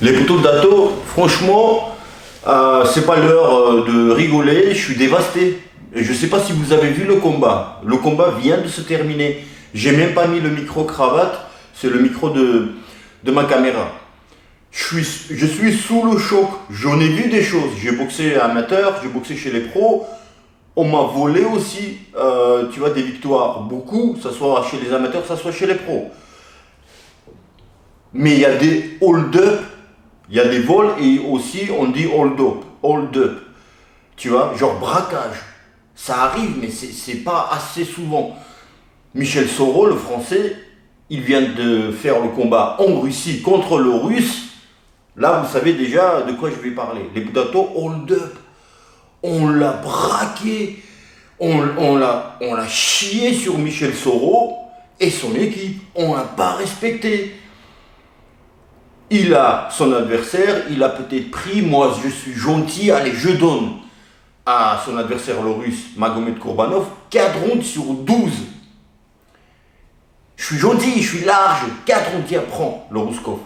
Les poteaux d'Ato, franchement, c'est pas l'heure de rigoler, je suis dévasté. Et je sais pas si vous avez vu le combat. Le combat vient de se terminer. J'ai même pas mis le micro-cravate, c'est le micro de ma caméra. Je suis sous le choc. J'en ai vu des choses. J'ai boxé amateur, j'ai boxé chez les pros. On m'a volé aussi, tu vois, des victoires. Beaucoup, que ce soit chez les amateurs, que ce soit chez les pros. Mais il y a des hold-up, il y a des vols et aussi on dit hold-up. Hold-up. Tu vois, genre braquage. Ça arrive, mais c'est pas assez souvent. Michel Soro, le français, il vient de faire le combat en Russie contre le russe. Là, vous savez déjà de quoi je vais parler. Les Budato hold-up. On l'a braqué. On l'a chié sur Michel Soro et son équipe. On l'a pas respecté. Il a son adversaire, il a peut-être pris, moi je suis gentil, allez je donne à son adversaire le russe, Magomed Kourbanov, 4 rounds sur 12. Je suis gentil, je suis large, 4 rounds, tiens, prends le Rouskov.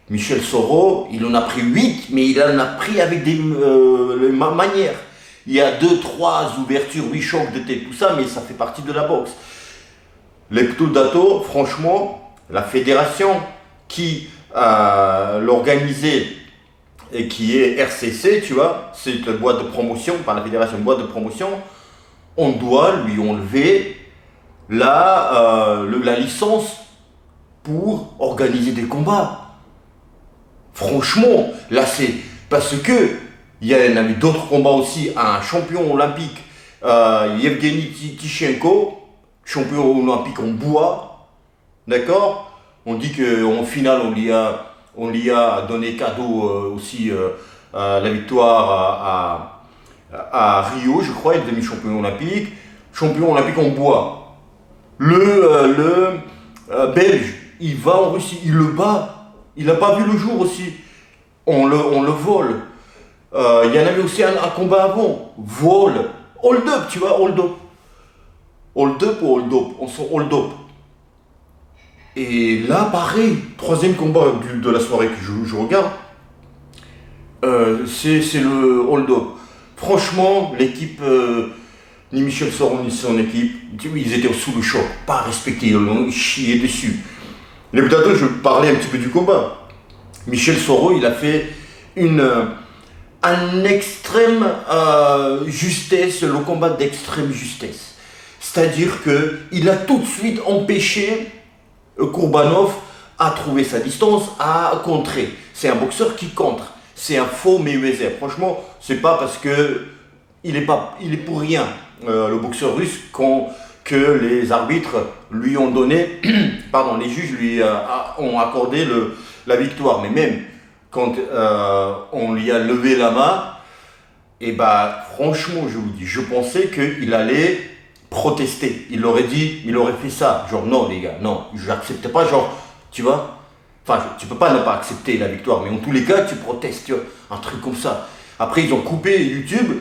Michel Soro, il en a pris 8, mais il en a pris avec des manières. Il y a 2-3 ouvertures, 8 chocs de tête, tout ça, mais ça fait partie de la boxe. Les Ptoul Dato, franchement, la fédération qui l'organisé et qui est RCC, tu vois, c'est une boîte de promotion, par la fédération, une boîte de promotion, on doit lui enlever la licence pour organiser des combats. Franchement, là c'est parce que il y en a eu d'autres combats aussi, un champion olympique, Yevgeny Tichenko, champion olympique en bois, d'accord? On dit qu'en finale, on lui a donné cadeau aussi la victoire à Rio, je crois, il est devenu champion olympique en bois. Le Belge, il va en Russie, il le bat, il n'a pas vu le jour aussi, on le vole. Il y en avait aussi un combat avant, vol, hold-up, tu vois, hold-up. Hold-up ou hold-up, on sent hold-up. Et là, pareil, troisième combat de la soirée que je regarde, c'est le hold-up. Franchement, l'équipe, ni Michel Soro ni son équipe, ils étaient sous le choc, pas respectés, ils l'ont chié dessus. Les Budato, je parlais un petit peu du combat. Michel Soro, il a fait un extrême justesse, le combat d'extrême justesse. C'est-à-dire qu'il a tout de suite empêché Kourbanov a trouvé sa distance, a contré. C'est un boxeur qui contre. C'est un faux Mayweather. Franchement, c'est pas parce que il est pour rien, le boxeur russe, que les arbitres lui ont donné, pardon, les juges lui ont accordé la victoire. Mais même quand on lui a levé la main, et franchement, je vous dis, je pensais qu'il allait protester. Il aurait fait ça. Genre, non, les gars, non, je n'accepte pas, genre, tu vois. Enfin, tu peux pas ne pas accepter la victoire, mais en tous les cas, tu protestes, tu vois, un truc comme ça. Après, ils ont coupé YouTube,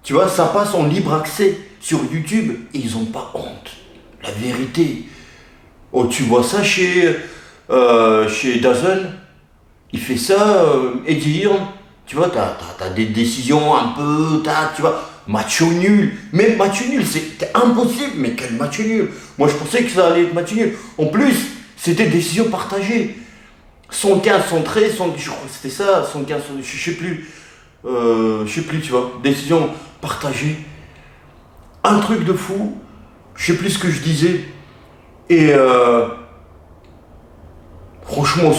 tu vois, ça passe en libre accès sur YouTube et ils n'ont pas honte. La vérité. Oh, tu vois ça chez DAZN, il fait ça, Eddie Hearn, tu vois, t'as des décisions un peu, tu vois. Match nul, même match nul, c'était impossible, mais quel match nul. Moi je pensais que ça allait être match nul. En plus, c'était décision partagée. 115, 113, je crois que c'était ça, 115, je sais plus, tu vois, décision partagée. Un truc de fou, je sais plus ce que je disais. Et franchement,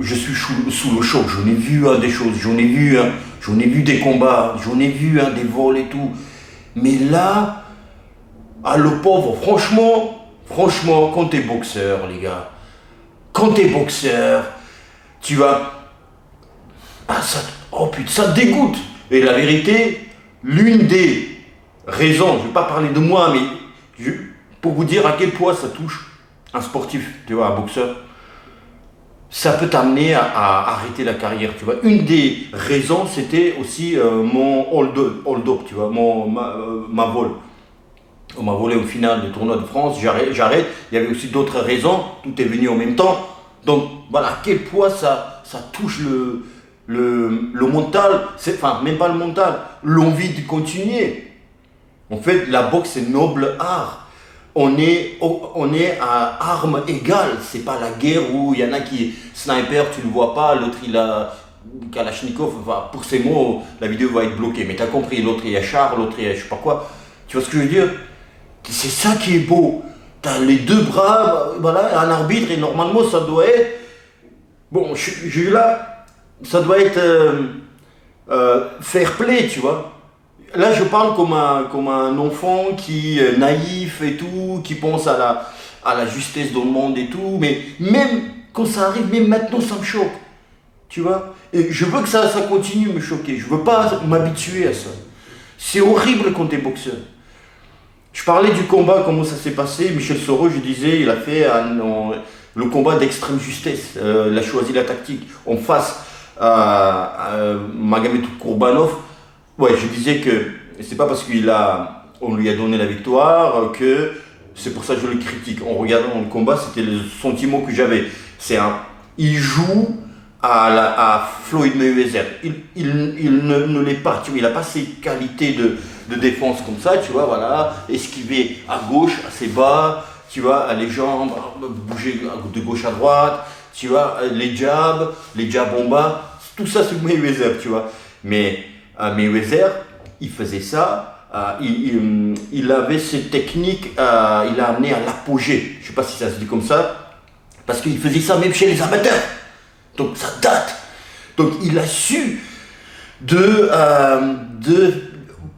je suis sous le choc, j'en ai vu des choses, j'en ai vu des combats, j'en ai vu des vols et tout. Mais là, le pauvre, franchement, quand t'es boxeur, les gars, tu vas... oh putain, ça te dégoûte. Et la vérité, l'une des raisons, je ne vais pas parler de moi, mais pour vous dire à quel point ça touche un sportif, tu vois, un boxeur, ça peut t'amener à arrêter la carrière, tu vois. Une des raisons, c'était aussi mon hold-up, tu vois, ma vol. On m'a volé au final du tournoi de France, j'arrête. Il y avait aussi d'autres raisons, tout est venu en même temps. Donc voilà, à quel point ça ça touche le mental, enfin même pas le mental, l'envie de continuer. En fait, la boxe c'est noble art. On est à armes égales, c'est pas la guerre où il y en a qui sniper, tu le vois pas, l'autre il a Kalachnikov, enfin, pour ces mots, la vidéo va être bloquée, mais t'as compris, l'autre il a char, l'autre il a je sais pas quoi, tu vois ce que je veux dire? C'est ça qui est beau, t'as les deux bras, voilà, un arbitre, et normalement ça doit être, bon, là, ça doit être fair play, tu vois. Là, je parle comme un enfant qui est naïf et tout, qui pense à la justesse dans le monde et tout, mais même quand ça arrive, même maintenant, ça me choque. Tu vois? Et je veux que ça continue de me choquer. Je veux pas m'habituer à ça. C'est horrible quand t'es boxeur. Je parlais du combat, comment ça s'est passé. Michel Soro, je disais, il a fait le combat d'extrême justesse. Il a choisi la tactique. En face à Magomed Kourbanov, ouais, je disais que c'est pas parce on lui a donné la victoire que c'est pour ça que je le critique. En regardant le combat, c'était le sentiment que j'avais. Il joue à Floyd Mayweather. Il ne l'est pas. Tu vois, il n'a pas ces qualités de défense comme ça. Tu vois, voilà, esquiver à gauche, assez bas. Tu vois, les jambes, bouger de gauche à droite. Tu vois, les jabs en bas. Tout ça, c'est Mayweather, tu vois. Mais Mayweather, il faisait ça, il avait cette technique, il l'a amené à l'apogée, je ne sais pas si ça se dit comme ça, parce qu'il faisait ça même chez les amateurs, donc ça date. Donc il a su de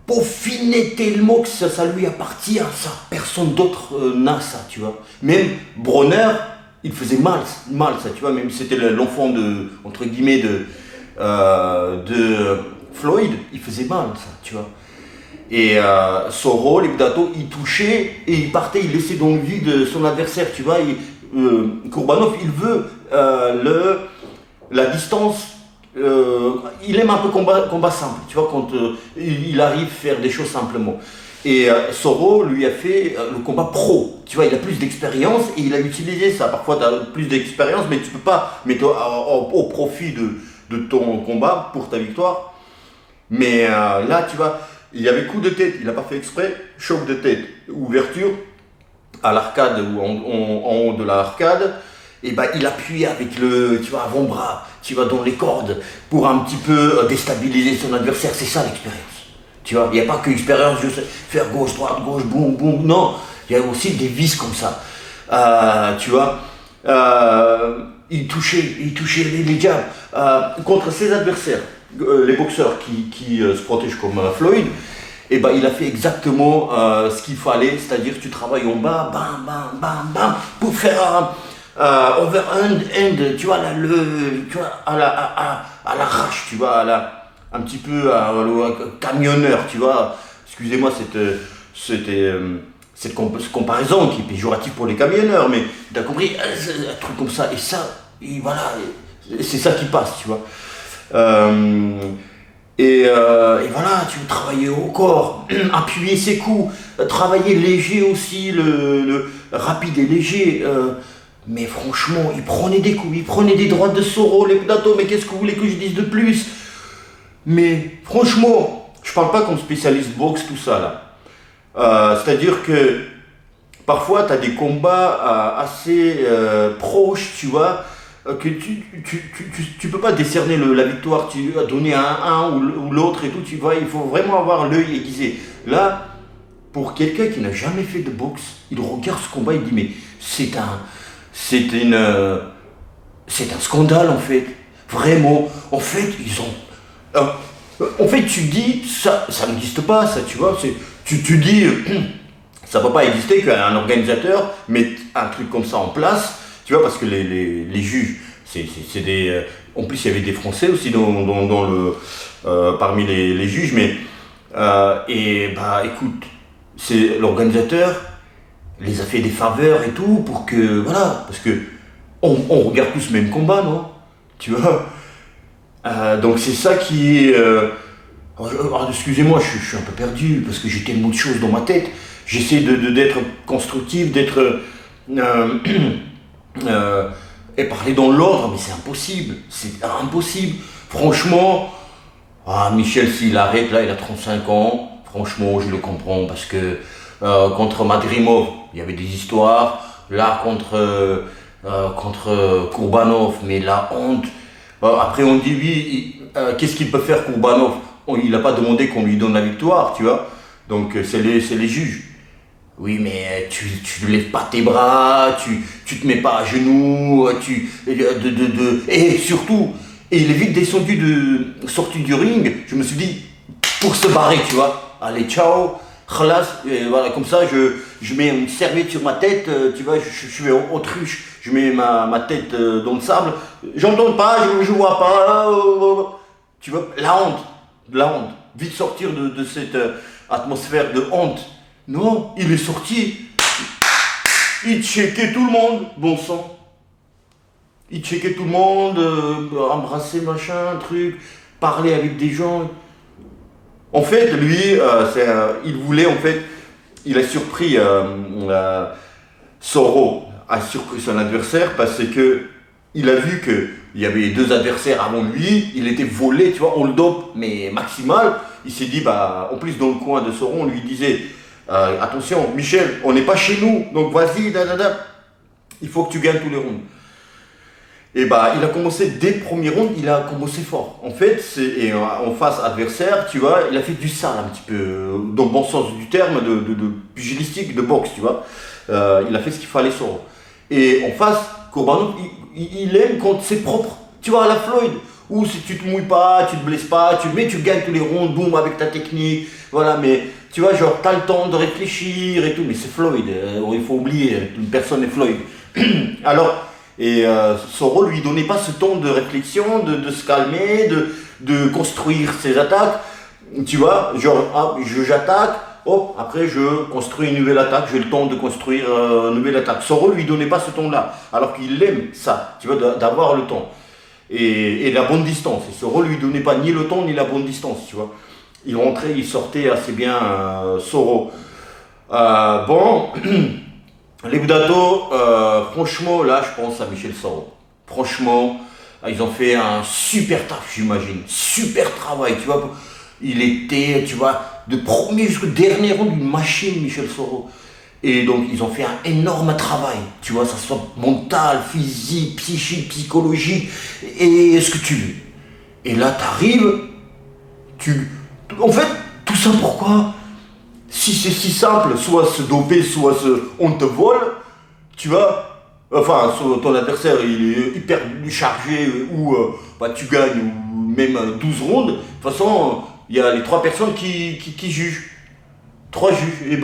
peaufiner tellement que ça lui appartient, ça, personne d'autre n'a ça, tu vois. Même Bronner, il faisait mal ça, tu vois, même si c'était l'enfant entre guillemets de Floyd, il faisait mal ça, tu vois. Et Soro, les Dato, il touchait et il partait, il laissait dans le vide son adversaire, tu vois. Kourbanov, il veut la distance, il aime un peu combat simple, tu vois, quand il arrive à faire des choses simplement. Et Soro lui a fait le combat pro, tu vois, il a plus d'expérience et il a utilisé ça. Parfois tu as plus d'expérience, mais tu peux pas mettre au profit de ton combat pour ta victoire. Mais là, tu vois, il y avait coup de tête, il n'a pas fait exprès, choc de tête, ouverture à l'arcade ou en haut de l'arcade, et ben il appuyait avec le, tu vois, avant-bras, tu vois, dans les cordes, pour un petit peu déstabiliser son adversaire. C'est ça l'expérience. Tu vois, il n'y a pas que l'expérience, juste faire gauche, droite, gauche, boum, boum. Non, il y a aussi des vices comme ça. Tu vois, il touchait les jabs. Contre ses adversaires, les boxeurs qui se protègent comme Floyd, et ben, il a fait exactement ce qu'il fallait, c'est-à-dire tu travailles en bas, bam, bam, bam, bam, pour faire overhand, tu vois, tu vois à l'arrache, tu vois, un petit peu camionneur, tu vois. Excusez-moi cette comparaison qui est péjorative pour les camionneurs, mais tu as compris, un truc comme ça, et ça, et voilà, c'est ça qui passe, tu vois. Et voilà, tu veux travailler au corps, appuyer ses coups, travailler léger aussi, le rapide et léger. Mais franchement, il prenait des coups, il prenait des droites de Soro, les Dato, mais qu'est-ce que vous voulez que je dise de plus? Mais franchement, je parle pas comme spécialiste boxe, tout ça là. C'est-à-dire que parfois tu as des combats assez proches, tu vois, que tu peux pas décerner la victoire, tu vas donner à un ou l'autre et tout, tu vois, il faut vraiment avoir l'œil aiguisé. Là, pour quelqu'un qui n'a jamais fait de boxe, il regarde ce combat, il dit mais c'est un scandale en fait. Vraiment, en fait, ils ont... en fait, tu dis, ça n'existe pas, ça, tu vois, tu dis, ça peut pas exister qu'un organisateur mette un truc comme ça en place, tu vois, parce que les juges, c'est des... en plus, il y avait des Français aussi parmi les juges, mais... et bah, écoute, c'est l'organisateur les a fait des faveurs et tout pour que, voilà, parce que on regarde tous le même combat, non? Tu vois? Donc c'est ça qui est... excusez-moi, je suis un peu perdu parce que j'ai tellement de choses dans ma tête. J'essaie d'être constructif, d'être et parler dans l'ordre, mais c'est impossible. Franchement, Michel, s'il arrête là, il a 35 ans, franchement, je le comprends, parce que contre Madrimov, il y avait des histoires, là, contre Kourbanov, mais la honte. Après, on dit, oui, qu'est-ce qu'il peut faire, Kourbanov? Il n'a pas demandé qu'on lui donne la victoire, tu vois, donc c'est les juges. Oui, mais tu ne lèves pas tes bras, tu te mets pas à genoux, et surtout, il est vite sorti du ring, je me suis dit, pour se barrer, tu vois, allez, ciao, khalas, et voilà, comme ça, je mets une serviette sur ma tête, tu vois, je suis autruche, je mets ma tête dans le sable, j'entends pas, je vois pas, tu vois, la honte, vite sortir de cette atmosphère de honte. Non, il est sorti, il checkait tout le monde, bon sang. Il checkait tout le monde, embrasser machin, truc, parler avec des gens. En fait, lui, il voulait, en fait, il a surpris, Soro a surpris son adversaire parce que il a vu qu'il y avait deux adversaires avant lui, il était volé, tu vois, on le dope, mais maximal. Il s'est dit, en plus dans le coin de Soro, on lui disait, attention, Michel, on n'est pas chez nous, donc vas-y, il faut que tu gagnes tous les rounds. Et il a commencé dès le premier round, il a commencé fort. En fait, en face adversaire, tu vois, il a fait du sale un petit peu, dans le bon sens du terme, de pugilistique, de boxe, tu vois. Il a fait ce qu'il fallait sur. Et en face, Kourbanov, il aime quand c'est propre. Tu vois, à la Floyd, où si tu te mouilles pas, tu te blesses pas, mais tu gagnes tous les rounds, boum, avec ta technique, voilà, mais tu vois, genre, t'as le temps de réfléchir et tout, mais c'est Floyd, il faut oublier, personne n'est Floyd. Alors, Soro lui donnait pas ce temps de réflexion, de se calmer, de construire ses attaques, tu vois, genre, j'attaque, hop, après je construis une nouvelle attaque, j'ai le temps de construire une nouvelle attaque. Soro lui donnait pas ce temps-là, alors qu'il aime ça, tu vois, d'avoir le temps. Et la bonne distance. Et Soro lui donnait pas ni le temps ni la bonne distance, tu vois. Il rentrait, il sortait assez bien, Soro. Bon, les Budato, franchement, là, je pense à Michel Soro. Franchement, ils ont fait un super taf, j'imagine. Super travail, tu vois. Il était, tu vois, de premier jusqu'au dernier round, une machine, Michel Soro. Et donc, ils ont fait un énorme travail, tu vois, ça soit mental, physique, psychique, psychologique, et ce que tu veux. Et là, t'arrives, en fait, tout ça pourquoi? Si c'est si simple, soit se doper, soit on te vole, tu vois, enfin, ton adversaire, il est hyper chargé, ou tu gagnes, ou même 12 rounds, de toute façon, il y a les 3 personnes qui jugent. 3 juges, et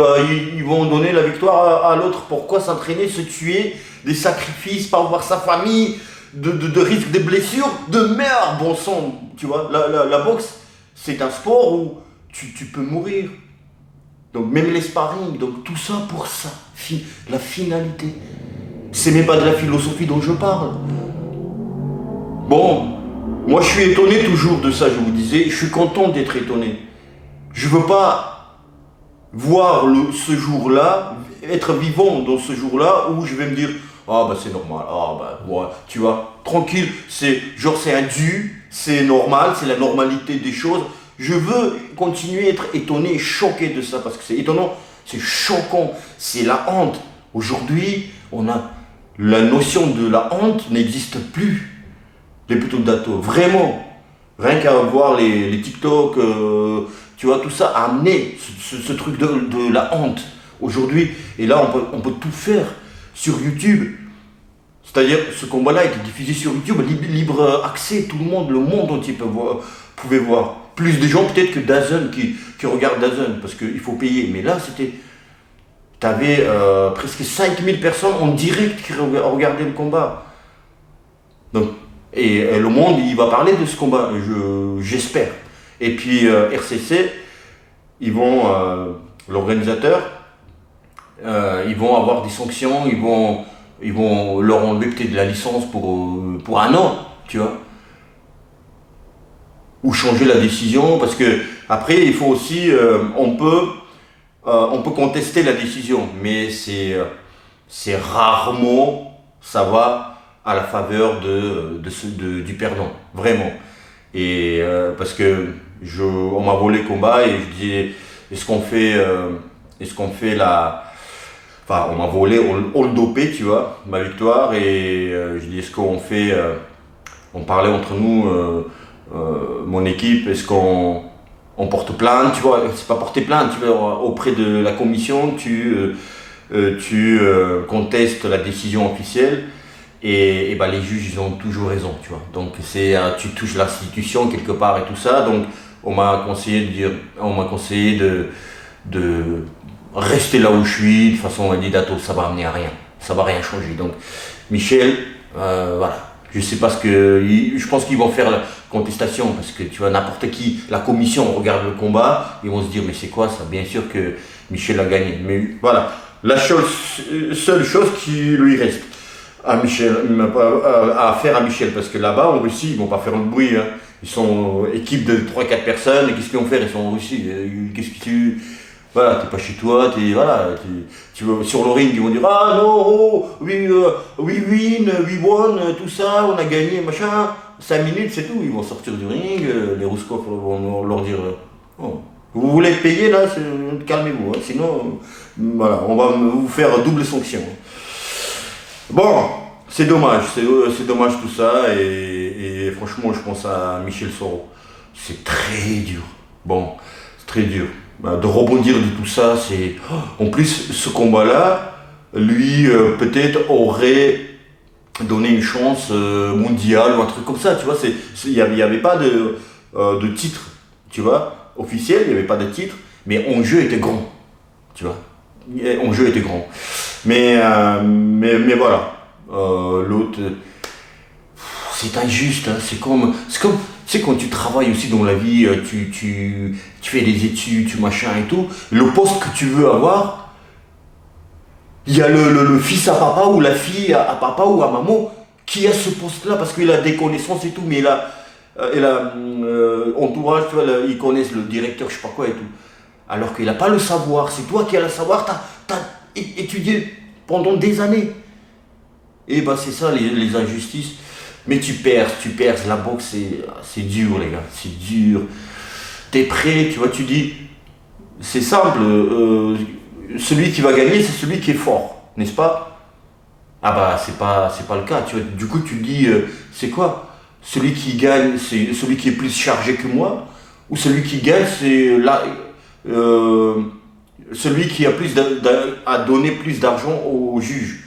ils vont donner la victoire à l'autre. Pourquoi s'entraîner, se tuer, des sacrifices, pas voir sa famille, de risque de blessures, de merde, bon sang, tu vois. La boxe, c'est un sport où tu peux mourir. Donc même les sparring, donc tout ça pour ça, la finalité. C'est même pas de la philosophie dont je parle. Bon, moi je suis étonné toujours de ça, je vous disais, je suis content d'être étonné. Je veux pas voir ce jour-là, être vivant dans ce jour-là où je vais me dire c'est normal, ouais, tu vois, tranquille, c'est un dû, c'est normal, c'est la normalité des choses. Je veux continuer à être étonné et choqué de ça parce que c'est étonnant, c'est choquant, c'est la honte. Aujourd'hui, la notion de la honte n'existe plus. Les Puto Dato, vraiment, rien qu'à voir les TikTok, tu vois, tout ça a amené ce truc de la honte aujourd'hui. Et là, on peut tout faire sur YouTube. C'est-à-dire, ce combat-là était diffusé sur YouTube, libre accès, tout le monde entier pouvait voir. Plus de gens peut-être que DAZN qui regardent DAZN, parce qu'il faut payer. Mais là, t'avais presque 5000 personnes en direct qui regardaient le combat. Donc, et le monde, il va parler de ce combat, j'espère. Et puis RCC, l'organisateur, ils vont avoir des sanctions, ils vont leur enlever peut-être de la licence pour 1 an, tu vois. Ou changer la décision, parce que après il faut aussi, on peut contester la décision, mais c'est rarement ça va à la faveur du perdant, vraiment. Et parce que on m'a volé le combat et je disais, est-ce qu'on fait la... Enfin, on m'a volé, on le dopé, tu vois, ma victoire. Et je dis, est-ce qu'on fait... on parlait entre nous, mon équipe, est-ce qu'on porte plainte, tu vois, c'est pas porter plainte, tu vois, auprès de la commission, tu contestes la décision officielle. Et ben, les juges, ils ont toujours raison, tu vois. Donc tu touches l'institution quelque part et tout ça. Donc on m'a conseillé de rester là où je suis. De toute façon, on m'a dit, Dato, ça va amener à rien, ça va rien changer. Donc Michel, voilà. Je sais pas je pense qu'ils vont faire la contestation parce que tu vois, n'importe qui, la commission regarde le combat, ils vont se dire, mais c'est quoi ça? Bien sûr que Michel a gagné. Mais voilà, seule chose qui lui reste à Michel, à faire à Michel, parce que là-bas en Russie, ils vont pas faire le bruit, hein. Ils sont équipe de 3-4 personnes, et qu'est-ce qu'ils vont faire? Ils sont en Russie, qu'est-ce que voilà, t'es pas chez toi, tu vas sur le ring, ils vont dire, ah non, oh, we win, we won, tout ça, on a gagné, machin, 5 minutes, c'est tout, ils vont sortir du ring, les Rouskov vont leur dire, oh, vous voulez être payé là, calmez-vous, hein, sinon, voilà, on va vous faire double sanction. Bon, c'est dommage tout ça, et franchement, je pense à Michel Soro. C'est très dur. Bon, c'est très dur. De rebondir de tout ça, c'est. En plus, ce combat-là, lui, peut-être aurait donné une chance mondiale ou un truc comme ça, tu vois. Il n'y avait pas de titre, tu vois, officiel, il n'y avait pas de titre, mais enjeu était grand, tu vois. Enjeu était grand. Mais voilà, l'autre, c'est injuste, hein. C'est quand tu travailles aussi dans la vie, tu fais des études, tu machin et tout, le poste que tu veux avoir, il y a le fils à papa ou la fille à papa ou à maman qui a ce poste-là parce qu'il a des connaissances et tout, mais il a entourage, tu vois, ils connaissent le directeur, je sais pas quoi et tout. Alors qu'il n'a pas le savoir, c'est toi qui as le savoir, t'as étudié pendant des années. Et bah c'est ça les injustices. Mais tu perds, la boxe c'est dur les gars, c'est dur. T'es prêt, tu vois, tu dis, c'est simple, celui qui va gagner c'est celui qui est fort, n'est-ce pas? Ah bah c'est pas le cas, tu vois. Du coup tu te dis, c'est quoi? Celui qui gagne c'est celui qui est plus chargé que moi? Ou celui qui gagne c'est là... celui qui a a donné plus d'argent au juge,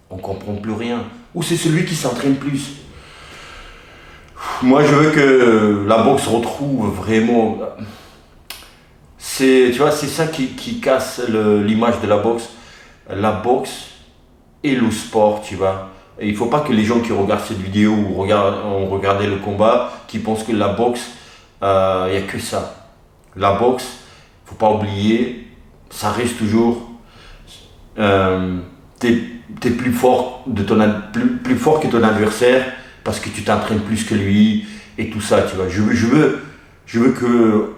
on comprend plus rien. Ou c'est celui qui s'entraîne plus. Moi, je veux que la boxe retrouve vraiment. Tu vois, c'est ça qui casse l'image de la boxe. La boxe et le sport, tu vois. Et il faut pas que les gens qui regardent cette vidéo ou ont regardé le combat, qui pensent que la boxe, il n'y a que ça. La boxe, faut pas oublier, ça reste toujours, t'es plus fort plus fort que ton adversaire parce que tu t'entraînes plus que lui et tout ça, tu vois. Je veux que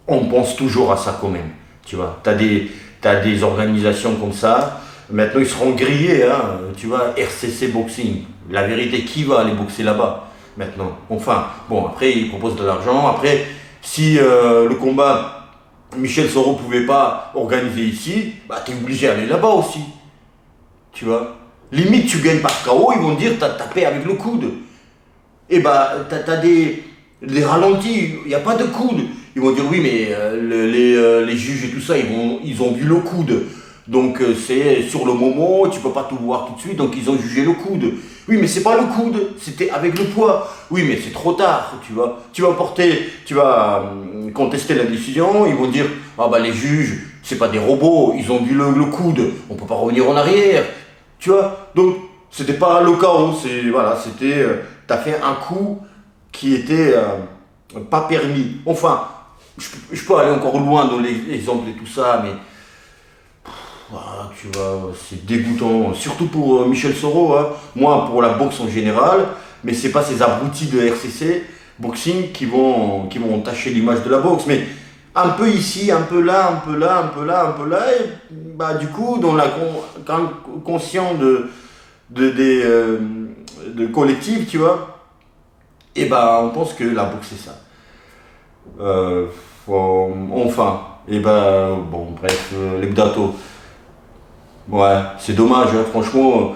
on pense toujours à ça quand même, tu vois. T'as des organisations comme ça. Maintenant ils seront grillés, hein, tu vois. RCC Boxing. La vérité, qui va aller boxer là-bas maintenant? Enfin, bon, après ils proposent de l'argent. Après, si le combat Michel Soro pouvait pas organiser ici, bah t'es obligé d'aller là-bas aussi. Tu vois. Limite tu gagnes par KO, ils vont dire t'as tapé avec le coude. Et bah t'as des ralentis, il n'y a pas de coude. Ils vont dire oui mais les juges et tout ça, ils ont vu le coude. Donc c'est sur le moment, tu peux pas tout voir tout de suite, donc ils ont jugé le coude. Oui mais c'est pas le coude, c'était avec le poids. Oui mais c'est trop tard, tu vois. Tu vas contester la décision, ils vont dire ah bah les juges, c'est pas des robots, ils ont vu le coude, on peut pas revenir en arrière. Tu vois. Donc c'était pas le chaos, c'était t'as fait un coup qui était pas permis. Enfin, je peux aller encore loin dans les exemples et tout ça, mais tu vois, c'est dégoûtant, surtout pour Michel Soro, hein. Moi, pour la boxe en général, mais c'est pas ces abrutis de RCC Boxing qui vont entacher l'image de la boxe, mais un peu ici, un peu là, un peu là, un peu là, un peu là, et bah du coup, dans la conscient de collective, tu vois. Et ben, on pense que la boxe, c'est ça. Enfin, et ben, bon, bref, l'Hebdato. Ouais, c'est dommage, hein, franchement,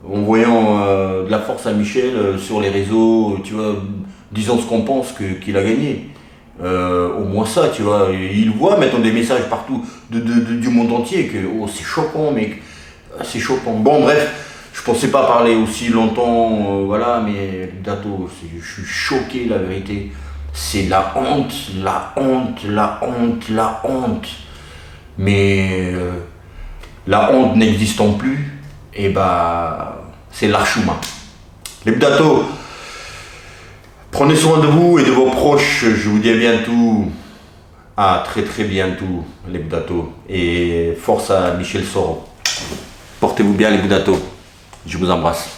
en voyant de la force à Michel sur les réseaux, tu vois, disons ce qu'on pense qu'il a gagné. Au moins ça, tu vois, il voit maintenant des messages partout du monde entier que oh, c'est choquant, mec, c'est choquant. Bon, bref, je pensais pas parler aussi longtemps, voilà, mais Dato, je suis choqué, la vérité. C'est la honte, la honte, la honte, la honte. Mais la honte n'existant plus, et bah, c'est l'archouma. Les Dato, prenez soin de vous et de vos proches. Je vous dis à bientôt. À très très bientôt, les Bdato. Et force à Michel Soro. Portez-vous bien, les Bdato. Je vous embrasse.